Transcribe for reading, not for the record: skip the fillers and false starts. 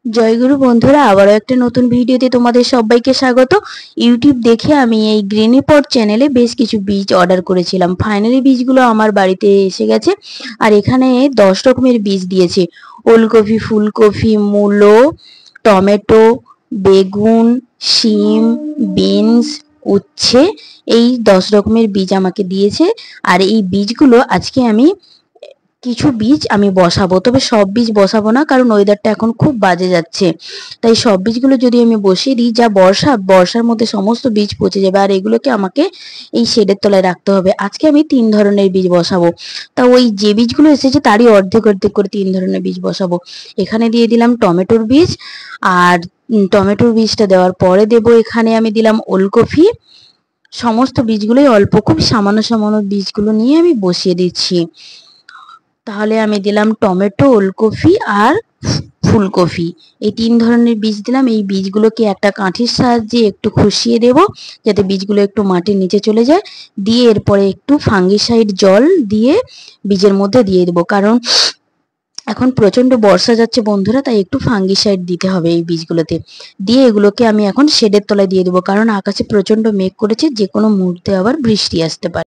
জয়গুরু বন্ধুরা, আবারও একটা নতুন ভিডিওতে তোমাদের সবাইকে স্বাগত। ইউটিউব দেখে আমি এই গ্রেনিপট চ্যানেলে বেশ কিছু বীজ অর্ডার করেছিলাম। ফাইনালি বীজগুলো আমার বাড়িতে এসে গেছে। আর এখানে 10 রকমের বীজ দিয়েছে। ওলকপি, ফুলকপি, মূলো, টমেটো, বেগুন, শিম, বিনস, উচ্ছে, এই 10 রকমের বীজ আমাকে দিয়েছে। আর এই বীজগুলো আজকে আমি কিছু বীজ আমি বসাবো, তবে সব বীজ বসাবো না, কারণ ওয়েদারটা এখন খুব বাজে যাচ্ছে। তাই সব বীজগুলো যদি আমি বসিয়ে দিই, যা বর্ষার মধ্যে সমস্ত বীজ পচে যাবে। আর এগুলোকে আমাকে এই শেডের তলায় রাখতে হবে। আজকে আমি 3 ধরনের বীজ বসাবো। তা ওই যে বীজগুলো এসেছে তারই অর্ধেক অর্ধেক করে 3 ধরনের বীজ বসাবো। এখানে দিয়ে দিলাম টমেটোর বীজ। আর টমেটোর বীজটা দেওয়ার পরে দেবো, এখানে আমি দিলাম ওলকপি। সমস্ত বীজগুলোই অল্প, খুব সামান্য সামান্য বীজগুলো নিয়ে আমি বসিয়ে দিচ্ছি। তাহলে আমি দিলাম টমেটো, ওলকপি আর ফুলকপি, এই 3 ধরনের বীজ দিলাম। এই বীজগুলোকে একটা কাঠির সাহায্যে একটু খুশিয়ে দেব, যাতে বীজগুলো একটু মাটির নিচে চলে যায়। দিয়ে এরপরে একটু ফাঙ্গিসাইড জল দিয়ে বীজের মধ্যে দিয়ে দেবো, কারণ এখন প্রচন্ড বর্ষা যাচ্ছে বন্ধুরা, তাই একটু ফাঙ্গিসাইড দিতে হবে এই বীজগুলোতে। দিয়ে এগুলোকে আমি এখন শেডের তলায় দিয়ে দেবো, কারণ আকাশে প্রচন্ড মেঘ করেছে, যে কোনো মুহূর্তে আবার বৃষ্টি আসতে পারে।